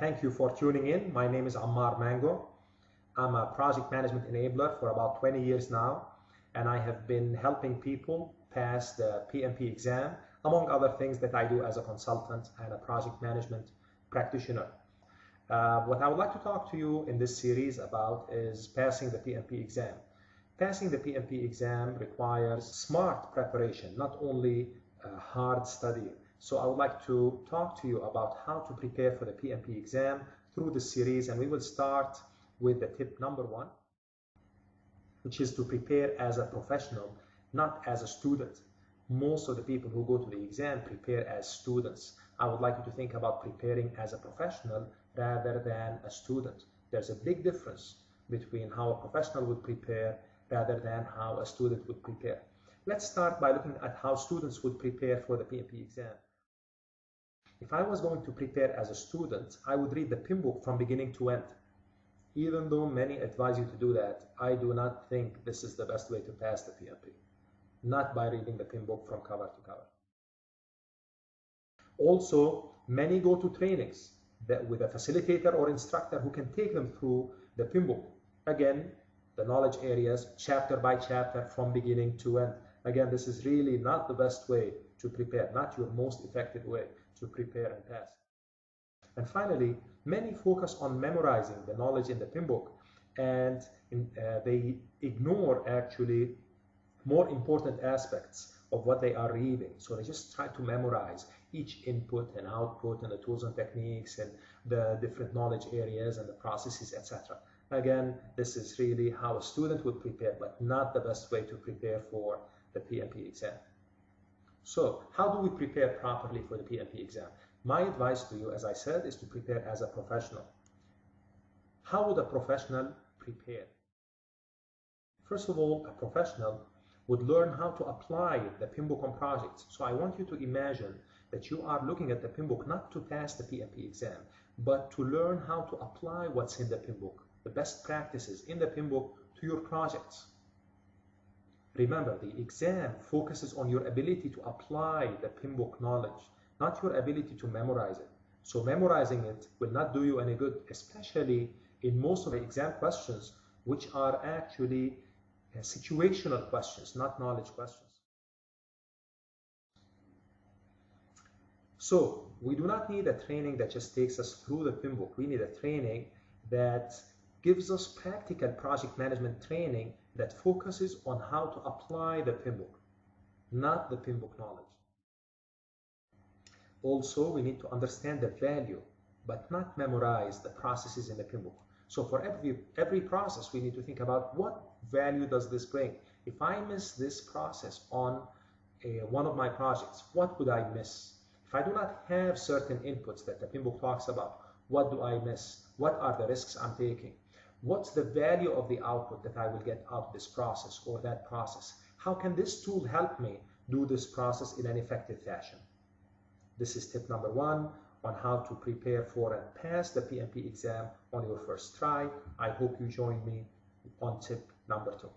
Thank you for tuning in. My name is Ammar Mango. I'm a project management enabler for about 20 years now, and I have been helping people pass the PMP exam, among other things that I do as a consultant and a project management practitioner. What I would like to talk to you in this series about is passing the PMP exam. Passing the PMP exam requires smart preparation, not only hard studying. So I would like to talk to you about how to prepare for the PMP exam through this series, and we will start with the tip number 1, which is to prepare as a professional, not as a student. Most of the people who go to the exam prepare as students. I would like you to think about preparing as a professional rather than a student. There's a big difference between how a professional would prepare rather than how a student would prepare. Let's start by looking at how students would prepare for the PMP exam. If I was going to prepare as a student, I would read the PIM book from beginning to end. Even though many advise you to do that, I do not think this is the best way to pass the PMP. Not by reading the PIM book from cover to cover. Also, many go to trainings with a facilitator or instructor who can take them through the PIM book. Again, the knowledge areas, chapter by chapter, from beginning to end. Again, this is really not the best way to prepare, not your most effective way to prepare and pass. And finally, many focus on memorizing the knowledge in the PIM book, and they ignore actually more important aspects of what they are reading. So they just try to memorize each input and output and the tools and techniques and the different knowledge areas and the processes, etc. Again, this is really how a student would prepare, but not the best way to prepare for the PMP exam. So how do we prepare properly for the PMP exam? My advice to you, as I said, is to prepare as a professional. How would a professional prepare? First of all, a professional would learn how to apply the PIM book on projects. So I want you to imagine that you are looking at the PIM book not to pass the PMP exam, but to learn how to apply what's in the PIM book, the best practices in the PIM book to your projects. Remember, the exam focuses on your ability to apply the PIM book knowledge, not your ability to memorize it. So memorizing it will not do you any good, especially in most of the exam questions, which are actually situational questions, not knowledge questions. So we do not need a training that just takes us through the PIM book. We need a training that gives us practical project management training that focuses on how to apply the PIM book, not the PIM book knowledge. Also, we need to understand the value, but not memorize the processes in the PIM book. So for every process, we need to think about what value does this bring. If I miss this process on one of my projects, what would I miss? If I do not have certain inputs that the PIM book talks about, what do I miss? What are the risks I'm taking? What's the value of the output that I will get out of this process or that process? How can this tool help me do this process in an effective fashion? This is tip number 1 on how to prepare for and pass the PMP exam on your first try. I hope you join me on tip number 2.